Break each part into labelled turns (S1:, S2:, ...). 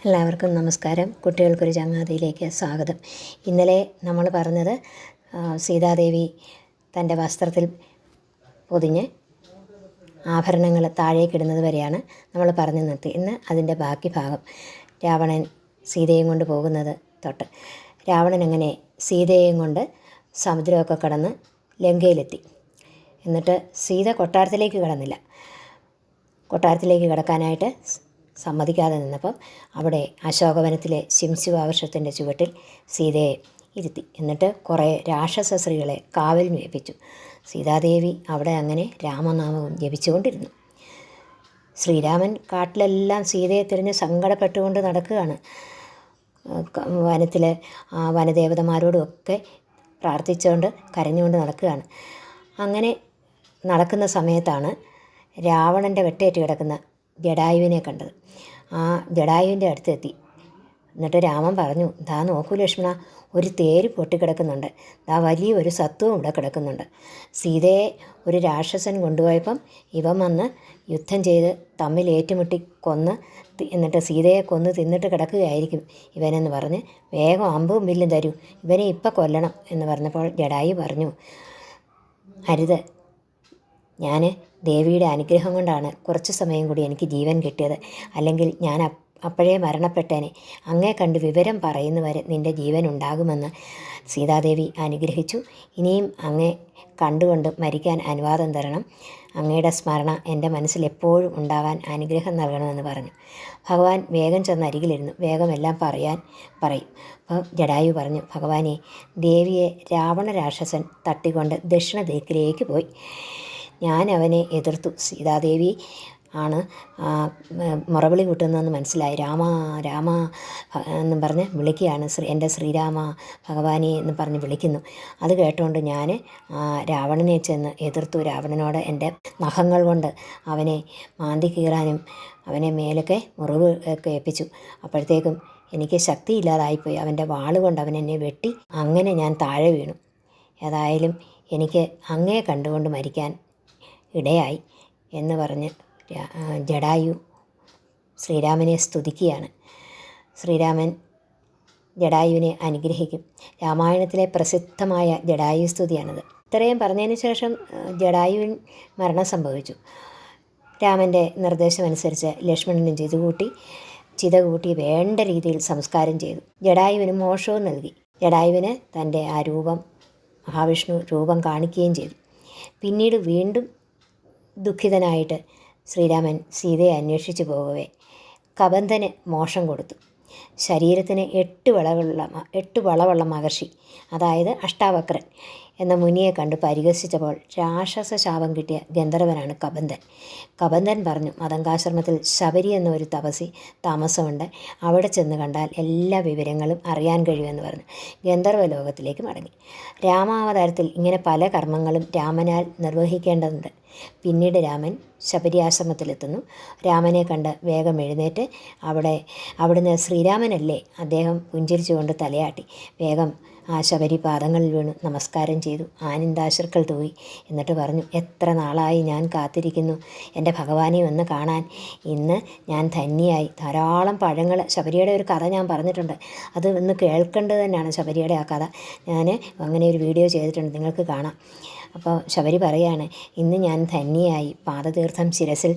S1: എല്ലാവർക്കും നമസ്കാരം. കുട്ടികൾക്കൊരു ചങ്ങാതിയിലേക്ക് സ്വാഗതം. ഇന്നലെ നമ്മൾ പറഞ്ഞത് സീതാദേവി തൻ്റെ വസ്ത്രത്തിൽ പൊതിഞ്ഞ് ആഭരണങ്ങൾ താഴേക്കിടുന്നത് വരെയാണ് നമ്മൾ പറഞ്ഞു നിർത്തി. ഇന്ന് അതിൻ്റെ ബാക്കി ഭാഗം, രാവണൻ സീതയും കൊണ്ട് പോകുന്നത് തൊട്ട്. രാവണൻ അങ്ങനെ സീതയെയും കൊണ്ട് സമുദ്രമൊക്കെ കടന്ന് ലങ്കയിലെത്തി. എന്നിട്ട് സീത കൊട്ടാരത്തിലേക്ക് കടന്നില്ല. കൊട്ടാരത്തിലേക്ക് കടക്കാനായിട്ട് സമ്മതിക്കാതെ നിന്നപ്പം അവിടെ അശോകവനത്തിലെ ശിംശിവാവൃക്ഷത്തിൻ്റെ ചുവട്ടിൽ സീതയെ ഇരുത്തി. എന്നിട്ട് കുറേ രാക്ഷസ സ്ത്രീകളെ കാവലിന് ഏൽപ്പിച്ചു. സീതാദേവി അവിടെ അങ്ങനെ രാമനാമവും ജപിച്ചുകൊണ്ടിരുന്നു. ശ്രീരാമൻ കാട്ടിലെല്ലാം സീതയെ തിരഞ്ഞ് സങ്കടപ്പെട്ടുകൊണ്ട് നടക്കുകയാണ്. വനത്തിലെ വനദേവതമാരോടുമൊക്കെ പ്രാർത്ഥിച്ചുകൊണ്ട് കരഞ്ഞുകൊണ്ട് നടക്കുകയാണ്. അങ്ങനെ നടക്കുന്ന സമയത്താണ് രാവണൻ്റെ വെട്ടേറ്റ് കിടക്കുന്ന ജടായുവിനെ കണ്ടത്. ആ ജടായുവിൻ്റെ അടുത്തെത്തി. എന്നിട്ട് രാമൻ പറഞ്ഞു, ദാ നോക്കൂ ലക്ഷ്മണ, ഒരു തേര് പൊട്ടിക്കിടക്കുന്നുണ്ട്, ദാ വലിയൊരു സത്വം ഇവിടെ കിടക്കുന്നുണ്ട്. സീതയെ ഒരു രാക്ഷസൻ കൊണ്ടുപോയപ്പം ഇവൻ വന്ന് യുദ്ധം ചെയ്ത് തമ്മിൽ ഏറ്റുമുട്ടി കൊന്ന്, എന്നിട്ട് സീതയെ കൊന്ന് തിന്നിട്ട് കിടക്കുകയായിരിക്കും ഇവനെന്ന് പറഞ്ഞ് വേഗം അമ്പും വില്ലും തരൂ, ഇവനെ ഇപ്പം കൊല്ലണം എന്ന് പറഞ്ഞപ്പോൾ ജടായു പറഞ്ഞു, അരുത്, ഞാൻ ദേവിയുടെ അനുഗ്രഹം കൊണ്ടാണ് കുറച്ച് സമയം കൂടി എനിക്ക് ജീവൻ കിട്ടിയത്, അല്ലെങ്കിൽ ഞാൻ അപ്പോഴേ മരണപ്പെട്ടേനെ. അങ്ങേ കണ്ട് വിവരം പറയുന്നവരെ നിൻ്റെ ജീവൻ ഉണ്ടാകുമെന്ന് സീതാദേവി അനുഗ്രഹിച്ചു. ഇനിയും അങ്ങേ കണ്ടുകൊണ്ട് മരിക്കാൻ അനുവാദം തരണം. അങ്ങയുടെ സ്മരണ എൻ്റെ മനസ്സിൽ എപ്പോഴും ഉണ്ടാകാൻ അനുഗ്രഹം നൽകണമെന്ന് പറഞ്ഞു. ഭഗവാൻ വേഗം ചെന്ന് അരികിലിരുന്നു. വേഗം എല്ലാം പറയും. അപ്പോൾ ജടായു പറഞ്ഞു, ഭഗവാനെ, ദേവിയെ രാവണ രാക്ഷസൻ തട്ടിക്കൊണ്ട് ദക്ഷിണ ദിക്കിലേക്ക് പോയി. ഞാൻ അവനെ എതിർത്തു. സീതാദേവി ആണ് മുറവിളി കൂട്ടുന്നതെന്ന് മനസ്സിലായി. രാമ രാമ എന്നും പറഞ്ഞ് വിളിക്കുകയാണ്. എൻ്റെ ശ്രീരാമ ഭഗവാനെ എന്ന് പറഞ്ഞ് വിളിക്കുന്നു. അത് കേട്ടുകൊണ്ട് ഞാൻ രാവണനെ ചെന്ന് എതിർത്തു. രാവണനോട് എൻ്റെ നഖങ്ങൾ കൊണ്ട് അവനെ മാന്തി കീറാനും അവനെ മേലൊക്കെ മുറിവ് ഒക്കെ ഏൽപ്പിച്ചു. അപ്പോഴത്തേക്കും എനിക്ക് ശക്തിയില്ലാതായിപ്പോയി. അവൻ്റെ വാളുകൊണ്ട് അവൻ എന്നെ വെട്ടി. അങ്ങനെ ഞാൻ താഴെ വീണു. ഏതായാലും എനിക്ക് അങ്ങേ കണ്ടുകൊണ്ട് മരിക്കാൻ ഇടയായി എന്ന് പറഞ്ഞ് ജടായു ശ്രീരാമനെ സ്തുതിക്കുകയാണ്. ശ്രീരാമൻ ജടായുവിനെ അനുഗ്രഹിക്കും. രാമായണത്തിലെ പ്രസിദ്ധമായ ജടായു സ്തുതിയാണിത്. ഇത്രയും പറഞ്ഞതിന് ശേഷം ജടായുവിന് മരണം സംഭവിച്ചു. രാമൻ്റെ നിർദ്ദേശമനുസരിച്ച് ലക്ഷ്മണനും ചിത കൂട്ടി വേണ്ട രീതിയിൽ സംസ്കാരം ചെയ്തു. ജടായുവിന് മോക്ഷവും നൽകി. ജടായുവിന് തൻ്റെ ആ രൂപം മഹാവിഷ്ണു രൂപം കാണിക്കുകയും ചെയ്തു. പിന്നീട് വീണ്ടും ദുഃഖിതനായിട്ട് ശ്രീരാമൻ സീതയെ അന്വേഷിച്ചു പോകവേ കബന്ധന് മോക്ഷം കൊടുത്തു. ശരീരത്തിന് 8 വളവുള്ള മഹർഷി, അതായത് അഷ്ടാവക്രൻ എന്ന മുനിയെ കണ്ട് പരിഹസിച്ചപ്പോൾ രാക്ഷസ ശാപം കിട്ടിയ ഗന്ധർവനാണ് കബന്ധൻ. കബന്ധൻ പറഞ്ഞു, മതങ്കാശ്രമത്തിൽ ശബരി എന്ന ഒരു തപസി താമസമുണ്ട്, അവിടെ ചെന്ന് കണ്ടാൽ എല്ലാ വിവരങ്ങളും അറിയാൻ കഴിയുമെന്ന് പറഞ്ഞു ഗന്ധർവ ലോകത്തിലേക്ക് മടങ്ങി. രാമാവതാരത്തിൽ ഇങ്ങനെ പല കർമ്മങ്ങളും രാമനാൽ നിർവഹിക്കേണ്ടതുണ്ട്. പിന്നീട് രാമൻ ശബരി ആശ്രമത്തിലെത്തുന്നു. രാമനെ കണ്ട് വേഗം എഴുന്നേറ്റ് അവിടുന്ന് ശ്രീരാമനല്ലേ, അദ്ദേഹം പുഞ്ചിരിച്ചുകൊണ്ട് തലയാട്ടി. വേഗം ആ ശബരി പാദങ്ങളിൽ വീണു നമസ്കാരം ചെയ്തു. ആനന്ദാശ്രുക്കൾ തൂയി. എന്നിട്ട് പറഞ്ഞു, എത്ര നാളായി ഞാൻ കാത്തിരിക്കുന്നു എൻ്റെ ഭഗവാനെ ഒന്ന് കാണാൻ. ഇന്ന് ഞാൻ ധന്യയായി. ധാരാളം പഴങ്ങൾ, ശബരിയുടെ ഒരു കഥ ഞാൻ പറഞ്ഞിട്ടുണ്ട്, അത് ഒന്ന് കേൾക്കേണ്ടത് തന്നെയാണ്. ശബരിയുടെ ആ കഥ ഞാൻ അങ്ങനെ ഒരു വീഡിയോ ചെയ്തിട്ടുണ്ട്, നിങ്ങൾക്ക് കാണാം. അപ്പോൾ ശബരി പറയാണ്, ഇന്ന് ഞാൻ ധന്യയായി. പാദതീർത്ഥം ശിരസിൽ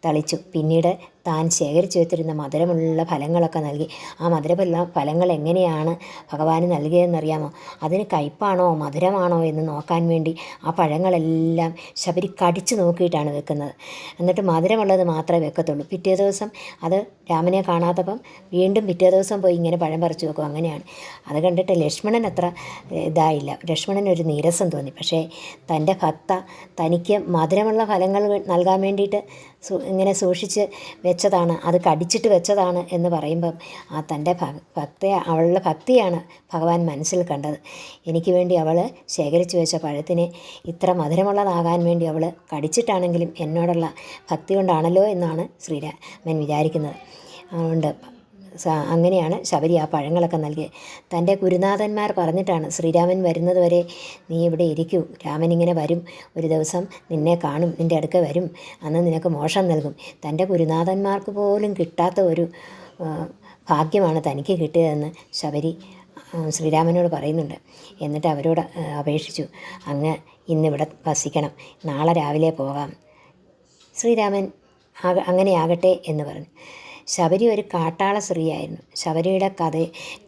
S1: തളിച്ചു. പിന്നീട് താൻ ശേഖരിച്ചു വെച്ചിരുന്ന മധുരമുള്ള ഫലങ്ങളൊക്കെ നൽകി. ആ ഫലങ്ങൾ എങ്ങനെയാണ് ഭഗവാന് നൽകിയതെന്നറിയാമോ? അതിന് കയ്പാണോ മധുരമാണോ എന്ന് നോക്കാൻ വേണ്ടി ആ പഴങ്ങളെല്ലാം ശബരി കടിച്ചു നോക്കിയിട്ടാണ് വെക്കുന്നത്. എന്നിട്ട് മധുരമുള്ളത് മാത്രമേ വെക്കത്തുള്ളൂ. പിറ്റേ ദിവസം അത് രാമനെ കാണാത്തപ്പം വീണ്ടും പിറ്റേ ദിവസം പോയി ഇങ്ങനെ പഴം പറിച്ചു വെക്കും. അങ്ങനെയാണ്. അത് കണ്ടിട്ട് ലക്ഷ്മണൻ അത്ര ഇതായില്ല. ലക്ഷ്മണനൊരു നീരസം തോന്നി. പക്ഷേ തൻ്റെ ഭക്ത തനിക്ക് മധുരമുള്ള ഫലങ്ങൾ നൽകാൻ വേണ്ടിയിട്ട് ഇങ്ങനെ സൂക്ഷിച്ച് വെച്ചതാണ്, അത് കടിച്ചിട്ട് വെച്ചതാണ് എന്ന് പറയുമ്പം ആ തൻ്റെ അവളുടെ ഭക്തിയാണ് ഭഗവാൻ മനസ്സിൽ കണ്ടത്. എനിക്ക് വേണ്ടി അവൾ ശേഖരിച്ചു വെച്ച പഴത്തിനെ ഇത്ര മധുരമുള്ളതാകാൻ വേണ്ടി അവൾ കടിച്ചിട്ടാണെങ്കിലും എന്നോടുള്ള ഭക്തി കൊണ്ടാണല്ലോ എന്നാണ് ശ്രീരാമൻ വിചാരിക്കുന്നത്. അതുകൊണ്ട് അങ്ങനെയാണ് ശബരി ആ പഴങ്ങളൊക്കെ നൽകിയത്. തൻ്റെ ഗുരുനാഥന്മാർ പറഞ്ഞിട്ടാണ്, ശ്രീരാമൻ വരുന്നത് വരെ നീ ഇവിടെ ഇരിക്കൂ, രാമൻ ഇങ്ങനെ വരും, ഒരു ദിവസം നിന്നെ കാണും, നിൻ്റെ അടുക്ക വരും, അന്ന് നിനക്ക് മോക്ഷം നൽകും. തൻ്റെ ഗുരുനാഥന്മാർക്ക് പോലും കിട്ടാത്ത ഒരു ഭാഗ്യമാണ് തനിക്ക് കിട്ടിയതെന്ന് ശബരി ശ്രീരാമനോട് പറയുന്നുണ്ട്. എന്നിട്ട് അവരോട് അപേക്ഷിച്ചു, അങ്ങ് ഇന്നിവിടെ വസിക്കണം, നാളെ രാവിലെ പോകാം. ശ്രീരാമൻ അങ്ങനെയാകട്ടെ എന്ന് പറഞ്ഞു. ശബരി ഒരു കാട്ടാള സ്ത്രീയായിരുന്നു. ശബരിയുടെ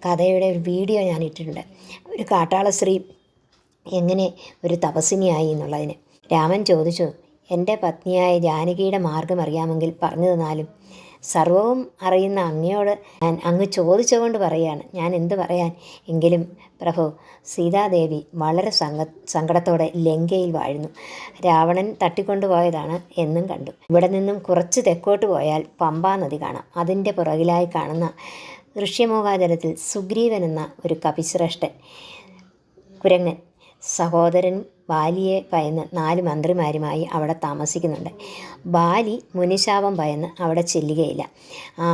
S1: കഥയുടെ ഒരു വീഡിയോ ഞാൻ ഇട്ടിട്ടുണ്ട്. ഒരു കാട്ടാള സ്ത്രീ എങ്ങനെ ഒരു തപസ്വിനിയായി എന്നുള്ളതിന്. രാമൻ ചോദിച്ചു, എൻ്റെ പത്നിയായ ജാനകിയുടെ മാർഗം അറിയാമെങ്കിൽ പറഞ്ഞു തന്നാലും. സർവവും അറിയുന്ന അങ്ങയോട് ഞാൻ അങ്ങ് ചോദിച്ചുകൊണ്ട് പറയുകയാണ്, ഞാൻ എന്ത് പറയാൻ. എങ്കിലും പ്രഭു, സീതാദേവി വളരെ സങ്കടത്തോടെ ലങ്കയിൽ വാഴുന്നു. രാവണൻ തട്ടിക്കൊണ്ടുപോയതാണ് എന്നും കണ്ടു. ഇവിടെ നിന്നും കുറച്ച് തെക്കോട്ട് പോയാൽ പമ്പാ നദി കാണാം. അതിൻ്റെ പുറകിലായി കാണുന്ന ഋഷ്യമുഖാചരത്തിൽ സുഗ്രീവൻ എന്ന ഒരു കപിശ്രേഷ്ഠൻ കുരങ്ങൻ സഹോദരൻ ബാലിയെ ഭയന്ന് 4 മന്ത്രിമാരുമായി അവിടെ താമസിക്കുന്നുണ്ട്. ബാലി മുനിശാപം ഭയന്ന് അവിടെ ചെല്ലുകയില്ല. ആ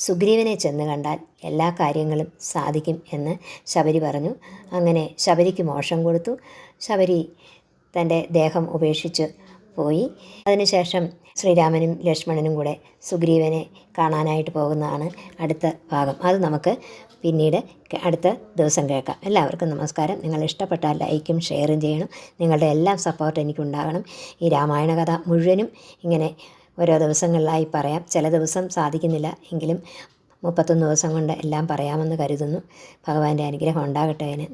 S1: സുഗ്രീവനെ ചെന്ന് കണ്ടാൽ എല്ലാ കാര്യങ്ങളും സാധിക്കും എന്ന് ശബരി പറഞ്ഞു. അങ്ങനെ ശബരിക്ക് മോക്ഷം കൊടുത്തു. ശബരി തൻ്റെ ദേഹം ഉപേക്ഷിച്ച് പോയി. അതിനുശേഷം ശ്രീരാമനും ലക്ഷ്മണനും കൂടെ സുഗ്രീവനെ കാണാനായിട്ട് പോകുന്നതാണ് അടുത്ത ഭാഗം. അത് നമുക്ക് പിന്നീട് അടുത്ത ദിവസം കേൾക്കാം. എല്ലാവർക്കും നമസ്കാരം. നിങ്ങൾ ഇഷ്ടപ്പെട്ടാൽ ലൈക്കും ഷെയറും ചെയ്യണം. നിങ്ങളുടെ എല്ലാം സപ്പോർട്ട് എനിക്കുണ്ടാകണം. ഈ രാമായണ കഥ മുഴുവനും ഇങ്ങനെ ഓരോ ദിവസങ്ങളിലായി പറയാം. ചില ദിവസം സാധിക്കുന്നില്ല, എങ്കിലും 31 ദിവസം കൊണ്ട് എല്ലാം പറയാമെന്ന് കരുതുന്നു. ഭഗവാന്റെ അനുഗ്രഹം ഉണ്ടാകട്ടെ അതിന്.